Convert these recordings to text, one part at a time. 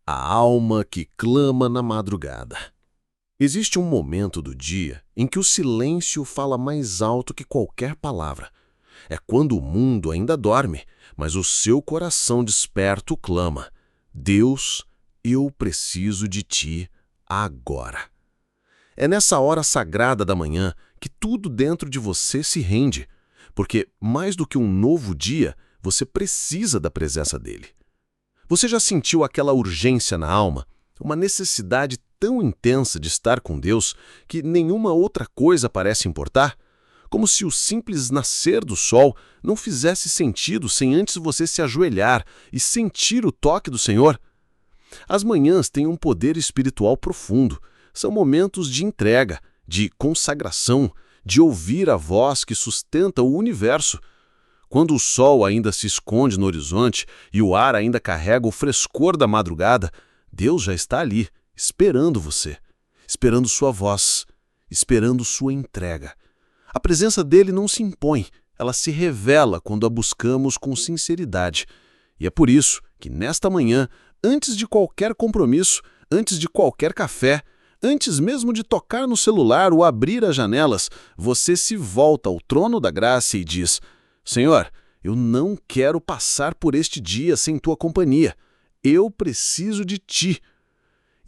A alma que clama na madrugada. Existe um momento do dia em que o silêncio fala mais alto que qualquer palavra. É quando o mundo ainda dorme, mas o seu coração desperto clama: Deus, eu preciso de ti agora. É nessa hora sagrada da manhã que tudo dentro de você se rende, porque mais do que um novo dia, você precisa da presença dele. Você já sentiu aquela urgência na alma, uma necessidade tão intensa de estar com Deus que nenhuma outra coisa parece importar? Como se o simples nascer do sol não fizesse sentido sem antes você se ajoelhar e sentir o toque do Senhor? As manhãs têm um poder espiritual profundo. São momentos de entrega, de consagração, de ouvir a voz que sustenta o universo. Quando o sol ainda se esconde no horizonte e o ar ainda carrega o frescor da madrugada, Deus já está ali, esperando você, esperando sua voz, esperando sua entrega. A presença dele não se impõe, ela se revela quando a buscamos com sinceridade. E é por isso que nesta manhã, antes de qualquer compromisso, antes de qualquer café, antes mesmo de tocar no celular ou abrir as janelas, você se volta ao trono da graça e diz: Senhor, eu não quero passar por este dia sem tua companhia. Eu preciso de ti.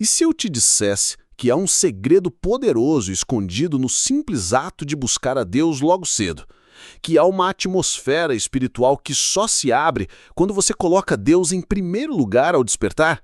E se eu te dissesse que há um segredo poderoso escondido no simples ato de buscar a Deus logo cedo? Que há uma atmosfera espiritual que só se abre quando você coloca Deus em primeiro lugar ao despertar?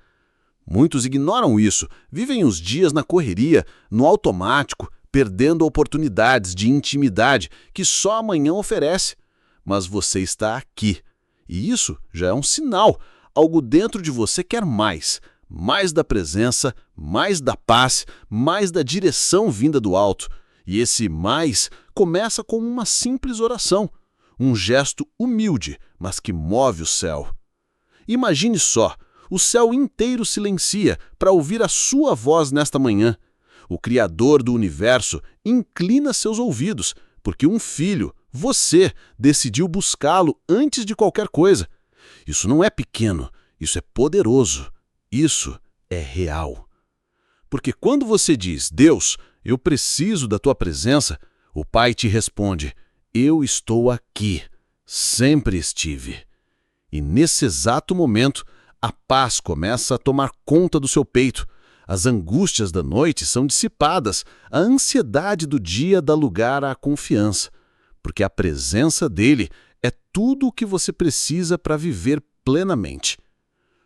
Muitos ignoram isso, vivem os dias na correria, no automático, perdendo oportunidades de intimidade que só amanhã oferece. Mas você está aqui. E isso já é um sinal. Algo dentro de você quer mais. Mais da presença, mais da paz, mais da direção vinda do alto. E esse mais começa com uma simples oração. Um gesto humilde, mas que move o céu. Imagine só, o céu inteiro silencia para ouvir a sua voz nesta manhã. O Criador do universo inclina seus ouvidos, porque um filho, você, decidiu buscá-lo antes de qualquer coisa. Isso não é pequeno, isso é poderoso, isso é real. Porque quando você diz: Deus, eu preciso da tua presença, o Pai te responde: eu estou aqui, sempre estive. E nesse exato momento, a paz começa a tomar conta do seu peito. As angústias da noite são dissipadas, a ansiedade do dia dá lugar à confiança, porque a presença dele é tudo o que você precisa para viver plenamente.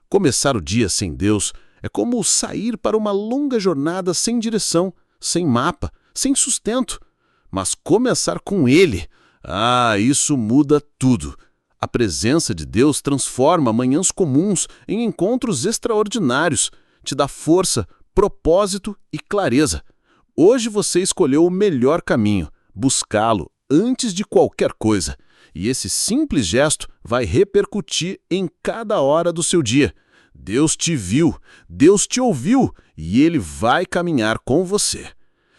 Começar o dia sem Deus é como sair para uma longa jornada sem direção, sem mapa, sem sustento. Mas começar com ele, isso muda tudo. A presença de Deus transforma manhãs comuns em encontros extraordinários, te dá força, propósito e clareza. Hoje você escolheu o melhor caminho, buscá-lo antes de qualquer coisa. E esse simples gesto vai repercutir em cada hora do seu dia. Deus te viu, Deus te ouviu e ele vai caminhar com você.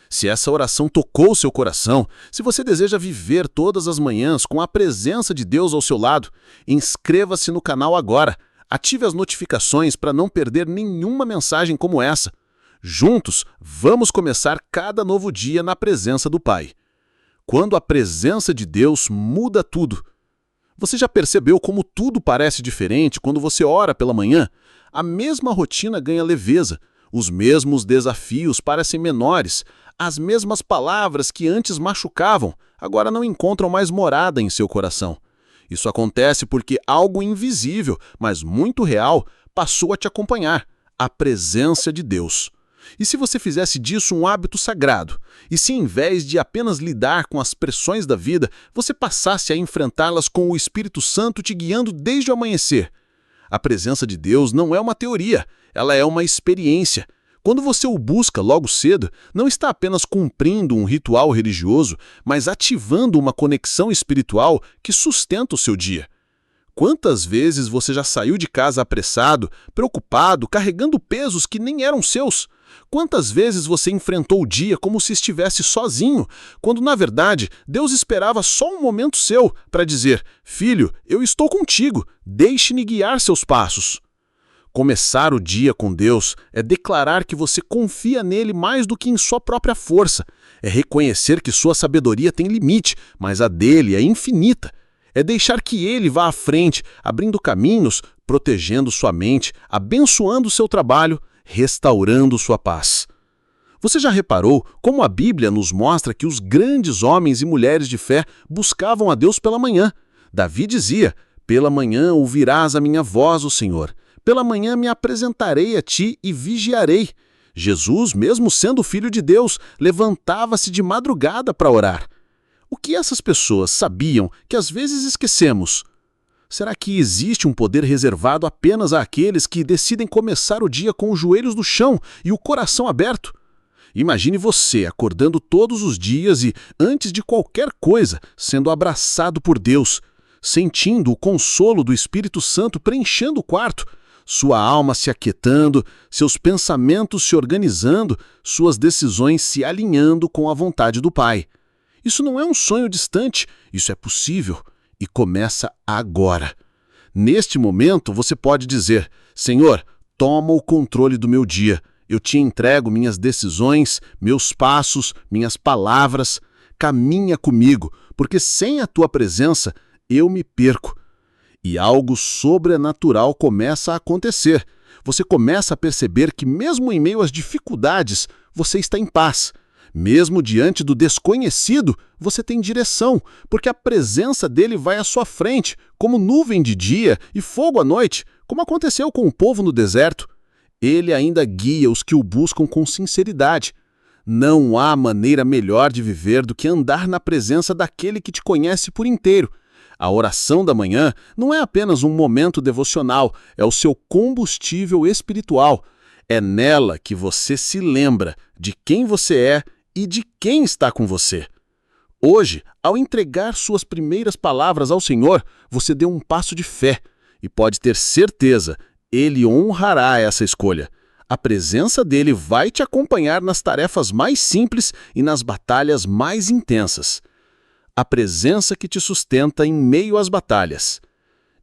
Se essa oração tocou seu coração, se você deseja viver todas as manhãs com a presença de Deus ao seu lado, inscreva-se no canal agora. Ative as notificações para não perder nenhuma mensagem como essa. Juntos, vamos começar cada novo dia na presença do Pai. Quando a presença de Deus muda tudo. Você já percebeu como tudo parece diferente quando você ora pela manhã? A mesma rotina ganha leveza, os mesmos desafios parecem menores, as mesmas palavras que antes machucavam, agora não encontram mais morada em seu coração. Isso acontece porque algo invisível, mas muito real, passou a te acompanhar, a presença de Deus. E se você fizesse disso um hábito sagrado? E se, em vez de apenas lidar com as pressões da vida, você passasse a enfrentá-las com o Espírito Santo te guiando desde o amanhecer? A presença de Deus não é uma teoria, ela é uma experiência. Quando você o busca logo cedo, não está apenas cumprindo um ritual religioso, mas ativando uma conexão espiritual que sustenta o seu dia. Quantas vezes você já saiu de casa apressado, preocupado, carregando pesos que nem eram seus? Quantas vezes você enfrentou o dia como se estivesse sozinho, quando na verdade Deus esperava só um momento seu para dizer: Filho, eu estou contigo, deixe-me guiar seus passos. Começar o dia com Deus é declarar que você confia nele mais do que em sua própria força. É reconhecer que sua sabedoria tem limite, mas a dele é infinita. É deixar que ele vá à frente, abrindo caminhos, protegendo sua mente, abençoando seu trabalho, restaurando sua paz. Você já reparou como a Bíblia nos mostra que os grandes homens e mulheres de fé buscavam a Deus pela manhã? Davi dizia: "Pela manhã ouvirás a minha voz, ó Senhor. Pela manhã me apresentarei a ti e vigiarei." Jesus, mesmo sendo filho de Deus, levantava-se de madrugada para orar. O que essas pessoas sabiam que às vezes esquecemos? Será que existe um poder reservado apenas àqueles que decidem começar o dia com os joelhos no chão e o coração aberto? Imagine você acordando todos os dias e, antes de qualquer coisa, sendo abraçado por Deus, sentindo o consolo do Espírito Santo preenchendo o quarto, sua alma se aquietando, seus pensamentos se organizando, suas decisões se alinhando com a vontade do Pai. Isso não é um sonho distante, isso é possível e começa agora. Neste momento, você pode dizer: "Senhor, toma o controle do meu dia. Eu te entrego minhas decisões, meus passos, minhas palavras. Caminha comigo, porque sem a tua presença eu me perco." E algo sobrenatural começa a acontecer. Você começa a perceber que mesmo em meio às dificuldades, você está em paz. Mesmo diante do desconhecido, você tem direção, porque a presença dele vai à sua frente, como nuvem de dia e fogo à noite, como aconteceu com o povo no deserto. Ele ainda guia os que o buscam com sinceridade. Não há maneira melhor de viver do que andar na presença daquele que te conhece por inteiro. A oração da manhã não é apenas um momento devocional, é o seu combustível espiritual. É nela que você se lembra de quem você é e de quem está com você. Hoje, ao entregar suas primeiras palavras ao Senhor, você deu um passo de fé e pode ter certeza, Ele honrará essa escolha. A presença dele vai te acompanhar nas tarefas mais simples e nas batalhas mais intensas. A presença que te sustenta em meio às batalhas.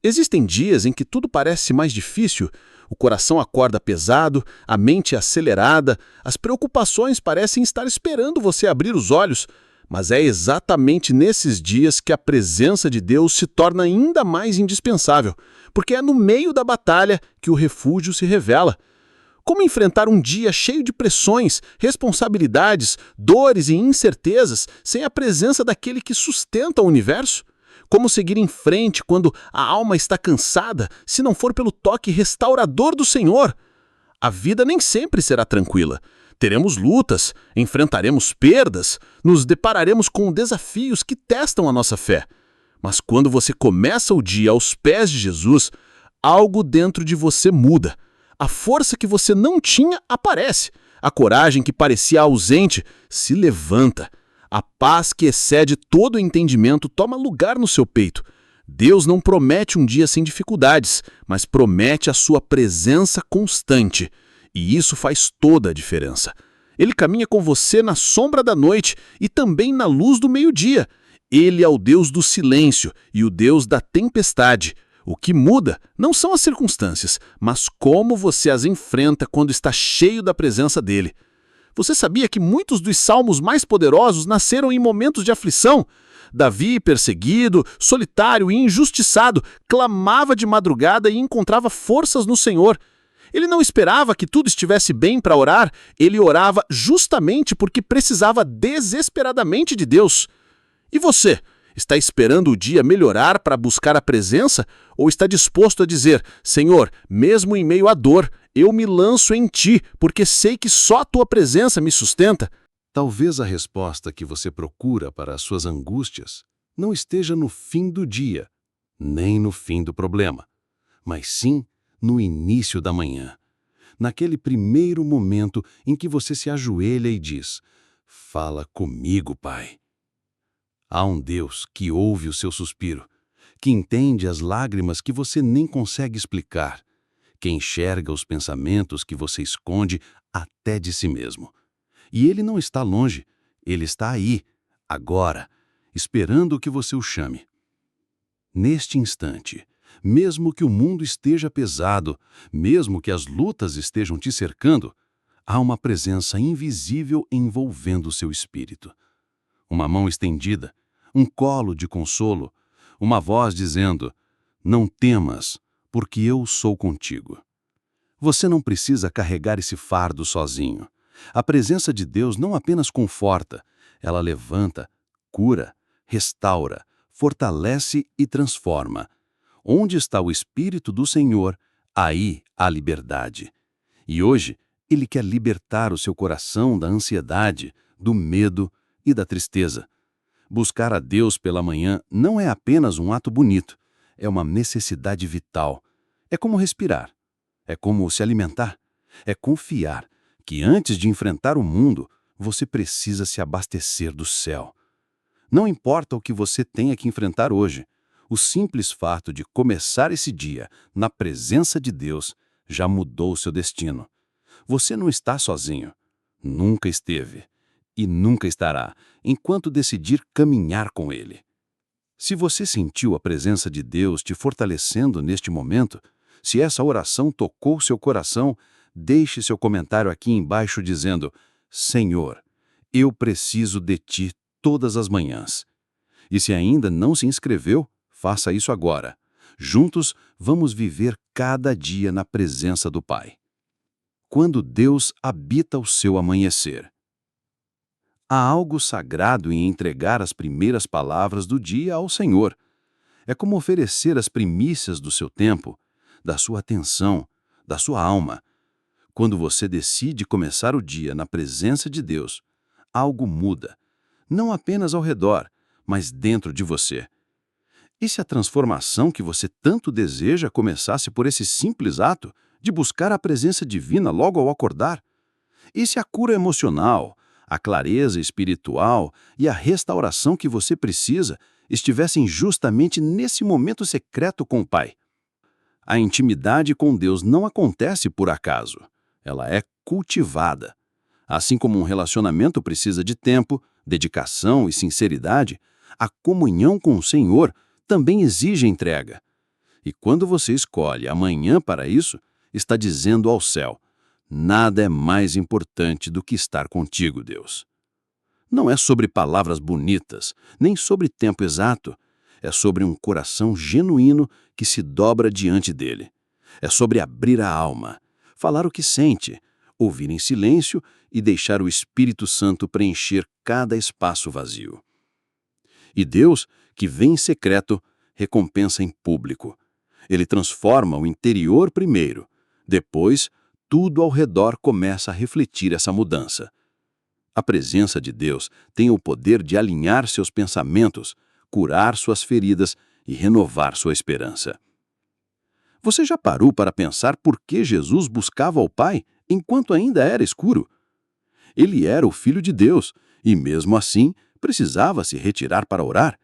Existem dias em que tudo parece mais difícil, o coração acorda pesado, a mente acelerada, as preocupações parecem estar esperando você abrir os olhos, mas é exatamente nesses dias que a presença de Deus se torna ainda mais indispensável, porque é no meio da batalha que o refúgio se revela. Como enfrentar um dia cheio de pressões, responsabilidades, dores e incertezas sem a presença daquele que sustenta o universo? Como seguir em frente quando a alma está cansada, se não for pelo toque restaurador do Senhor? A vida nem sempre será tranquila. Teremos lutas, enfrentaremos perdas, nos depararemos com desafios que testam a nossa fé. Mas quando você começa o dia aos pés de Jesus, algo dentro de você muda. A força que você não tinha aparece. A coragem que parecia ausente se levanta. A paz que excede todo o entendimento toma lugar no seu peito. Deus não promete um dia sem dificuldades, mas promete a sua presença constante. E isso faz toda a diferença. Ele caminha com você na sombra da noite e também na luz do meio-dia. Ele é o Deus do silêncio e o Deus da tempestade. O que muda não são as circunstâncias, mas como você as enfrenta quando está cheio da presença dele. Você sabia que muitos dos salmos mais poderosos nasceram em momentos de aflição? Davi, perseguido, solitário e injustiçado, clamava de madrugada e encontrava forças no Senhor. Ele não esperava que tudo estivesse bem para orar, ele orava justamente porque precisava desesperadamente de Deus. E você? Está esperando o dia melhorar para buscar a presença? Ou está disposto a dizer: "Senhor, mesmo em meio à dor, eu me lanço em Ti, porque sei que só a Tua presença me sustenta"? Talvez a resposta que você procura para as suas angústias não esteja no fim do dia, nem no fim do problema, mas sim no início da manhã. Naquele primeiro momento em que você se ajoelha e diz: "Fala comigo, Pai." Há um Deus que ouve o seu suspiro, que entende as lágrimas que você nem consegue explicar, que enxerga os pensamentos que você esconde até de si mesmo. E ele não está longe, ele está aí, agora, esperando que você o chame. Neste instante, Mesmo que o mundo esteja pesado, mesmo que as lutas estejam te cercando, há uma presença invisível envolvendo o seu espírito. Uma mão estendida, um colo de consolo, uma voz dizendo: "Não temas, porque eu sou contigo." Você não precisa carregar esse fardo sozinho. A presença de Deus não apenas conforta, ela levanta, cura, restaura, fortalece e transforma. Onde está o Espírito do Senhor, aí há liberdade. E hoje, Ele quer libertar o seu coração da ansiedade, do medo e da tristeza. Buscar a Deus pela manhã não é apenas um ato bonito, é uma necessidade vital. É como respirar, é como se alimentar, é confiar que antes de enfrentar o mundo, você precisa se abastecer do céu. Não importa o que você tenha que enfrentar hoje, o simples fato de começar esse dia na presença de Deus já mudou seu destino. Você não está sozinho, nunca esteve e nunca estará, enquanto decidir caminhar com Ele. Se você sentiu a presença de Deus te fortalecendo neste momento, se essa oração tocou seu coração, deixe seu comentário aqui embaixo dizendo: "Senhor, eu preciso de Ti todas as manhãs." E se ainda não se inscreveu, faça isso agora. Juntos, vamos viver cada dia na presença do Pai. Quando Deus habita o seu amanhecer. Há algo sagrado em entregar as primeiras palavras do dia ao Senhor. É como oferecer as primícias do seu tempo, da sua atenção, da sua alma. Quando você decide começar o dia na presença de Deus, algo muda, não apenas ao redor, mas dentro de você. E se a transformação que você tanto deseja começasse por esse simples ato de buscar a presença divina logo ao acordar? E se a cura emocional, a clareza espiritual e a restauração que você precisa estivessem justamente nesse momento secreto com o Pai? A intimidade com Deus não acontece por acaso. Ela é cultivada. Assim como um relacionamento precisa de tempo, dedicação e sinceridade, a comunhão com o Senhor também exige entrega. E quando você escolhe amanhã para isso, está dizendo ao céu: "Nada é mais importante do que estar contigo, Deus." Não é sobre palavras bonitas, nem sobre tempo exato. É sobre um coração genuíno que se dobra diante dele. É sobre abrir a alma, falar o que sente, ouvir em silêncio e deixar o Espírito Santo preencher cada espaço vazio. E Deus, que vem em secreto, recompensa em público. Ele transforma o interior primeiro. Depois, tudo ao redor começa a refletir essa mudança. A presença de Deus tem o poder de alinhar seus pensamentos, curar suas feridas e renovar sua esperança. Você já parou para pensar por que Jesus buscava o Pai enquanto ainda era escuro? Ele era o Filho de Deus e, mesmo assim, precisava se retirar para orar.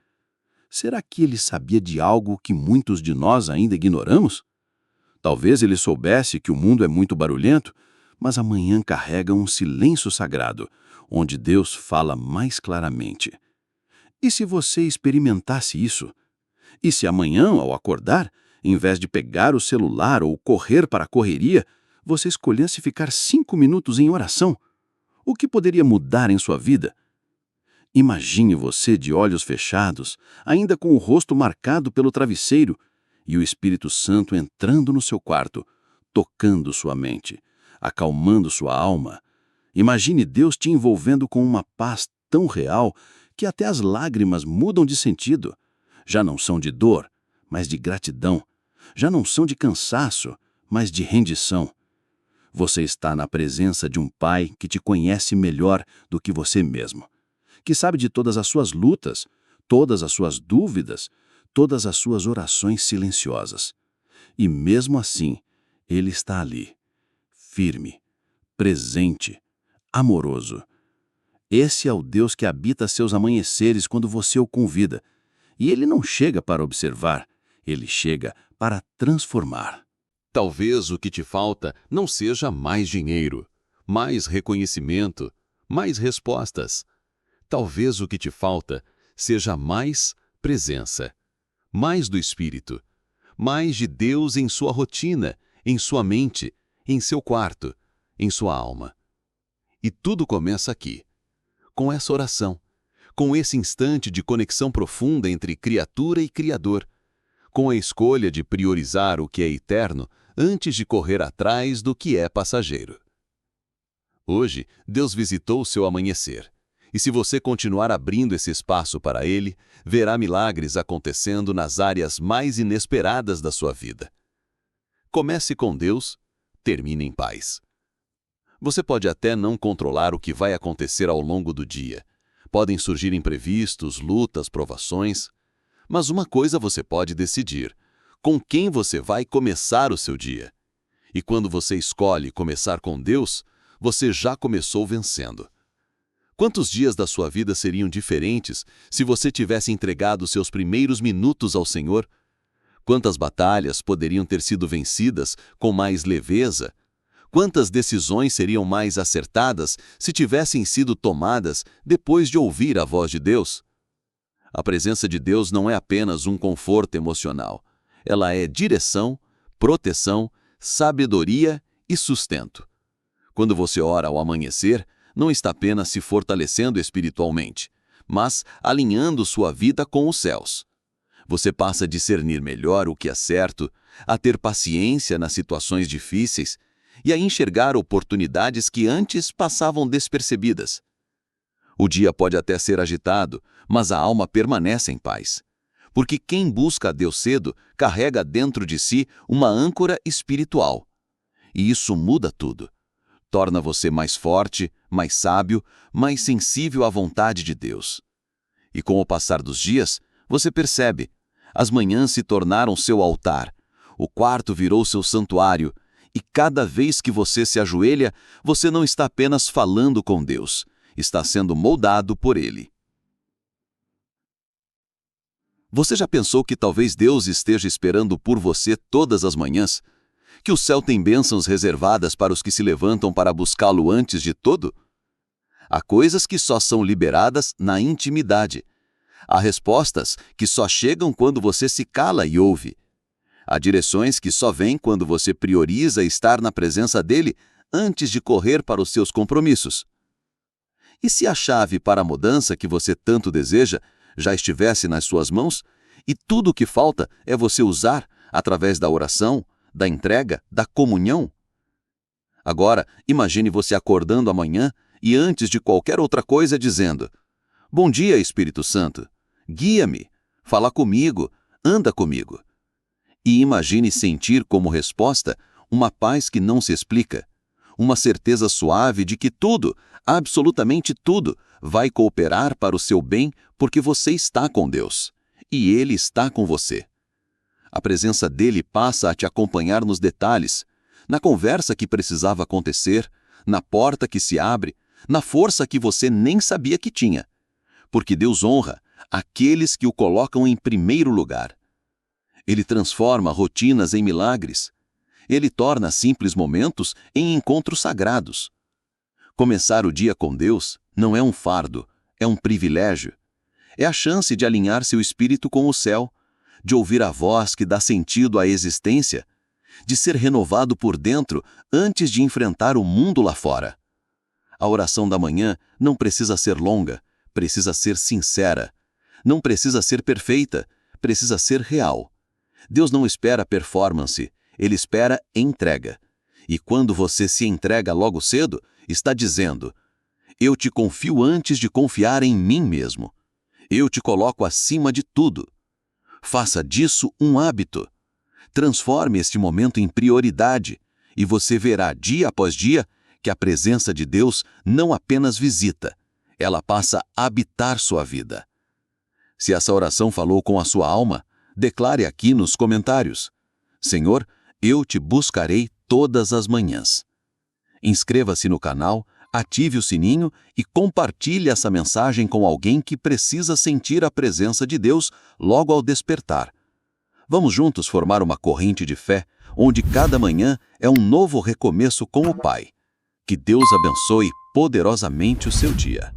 Será que ele sabia de algo que muitos de nós ainda ignoramos? Talvez ele soubesse que o mundo é muito barulhento, mas amanhã carrega um silêncio sagrado, onde Deus fala mais claramente. E se você experimentasse isso? E se amanhã, ao acordar, em vez de pegar o celular ou correr para a correria, você escolhesse ficar 5 minutos em oração? O que poderia mudar em sua vida? Imagine você de olhos fechados, ainda com o rosto marcado pelo travesseiro, e o Espírito Santo entrando no seu quarto, tocando sua mente, acalmando sua alma. Imagine Deus te envolvendo com uma paz tão real que até as lágrimas mudam de sentido. Já não são de dor, mas de gratidão. Já não são de cansaço, mas de rendição. Você está na presença de um Pai que te conhece melhor do que você mesmo, que sabe de todas as suas lutas, todas as suas dúvidas, todas as suas orações silenciosas. E mesmo assim, Ele está ali, firme, presente, amoroso. Esse é o Deus que habita seus amanheceres quando você o convida. E Ele não chega para observar, Ele chega para transformar. Talvez o que te falta não seja mais dinheiro, mais reconhecimento, mais respostas. Talvez o que te falta seja mais presença, mais do Espírito, mais de Deus em sua rotina, em sua mente, em seu quarto, em sua alma. E tudo começa aqui, com essa oração, com esse instante de conexão profunda entre criatura e Criador, com a escolha de priorizar o que é eterno antes de correr atrás do que é passageiro. Hoje, Deus visitou o seu amanhecer, e se você continuar abrindo esse espaço para Ele, verá milagres acontecendo nas áreas mais inesperadas da sua vida. Comece com Deus, termine em paz. Você pode até não controlar o que vai acontecer ao longo do dia. Podem surgir imprevistos, lutas, provações. Mas uma coisa você pode decidir: com quem você vai começar o seu dia. E quando você escolhe começar com Deus, você já começou vencendo. Quantos dias da sua vida seriam diferentes se você tivesse entregado seus primeiros minutos ao Senhor? Quantas batalhas poderiam ter sido vencidas com mais leveza? Quantas decisões seriam mais acertadas se tivessem sido tomadas depois de ouvir a voz de Deus? A presença de Deus não é apenas um conforto emocional. Ela é direção, proteção, sabedoria e sustento. Quando você ora ao amanhecer, não está apenas se fortalecendo espiritualmente, mas alinhando sua vida com os céus. Você passa a discernir melhor o que é certo, a ter paciência nas situações difíceis e a enxergar oportunidades que antes passavam despercebidas. O dia pode até ser agitado, mas a alma permanece em paz. Porque quem busca a Deus cedo carrega dentro de si uma âncora espiritual. E isso muda tudo. Torna você mais forte, mais sábio, mais sensível à vontade de Deus. E com o passar dos dias, você percebe, as manhãs se tornaram seu altar, o quarto virou seu santuário, e cada vez que você se ajoelha, você não está apenas falando com Deus, está sendo moldado por Ele. Você já pensou que talvez Deus esteja esperando por você todas as manhãs? Que o céu tem bênçãos reservadas para os que se levantam para buscá-lo antes de tudo? Há coisas que só são liberadas na intimidade. Há respostas que só chegam quando você se cala e ouve. Há direções que só vêm quando você prioriza estar na presença dele antes de correr para os seus compromissos. E se a chave para a mudança que você tanto deseja já estivesse nas suas mãos, e tudo o que falta é você usar através da oração, da entrega, da comunhão? Agora, imagine você acordando amanhã e antes de qualquer outra coisa dizendo: Bom dia, Espírito Santo. Guia-me, fala comigo, anda comigo. E imagine sentir como resposta uma paz que não se explica, uma certeza suave de que tudo, absolutamente tudo, vai cooperar para o seu bem porque você está com Deus, e Ele está com você. A presença dele passa a te acompanhar nos detalhes, na conversa que precisava acontecer, na porta que se abre, na força que você nem sabia que tinha. Porque Deus honra aqueles que o colocam em primeiro lugar. Ele transforma rotinas em milagres. Ele torna simples momentos em encontros sagrados. Começar o dia com Deus não é um fardo, é um privilégio. É a chance de alinhar seu espírito com o céu, de ouvir a voz que dá sentido à existência, de ser renovado por dentro antes de enfrentar o mundo lá fora. A oração da manhã não precisa ser longa, precisa ser sincera. Não precisa ser perfeita, precisa ser real. Deus não espera performance, Ele espera entrega. E quando você se entrega logo cedo, está dizendo: Eu te confio antes de confiar em mim mesmo. Eu te coloco acima de tudo. Faça disso um hábito. Transforme este momento em prioridade e você verá dia após dia que a presença de Deus não apenas visita, ela passa a habitar sua vida. Se essa oração falou com a sua alma, declare aqui nos comentários: Senhor, eu te buscarei todas as manhãs. Inscreva-se no canal, ative o sininho e compartilhe essa mensagem com alguém que precisa sentir a presença de Deus logo ao despertar. Vamos juntos formar uma corrente de fé, onde cada manhã é um novo recomeço com o Pai. Que Deus abençoe poderosamente o seu dia.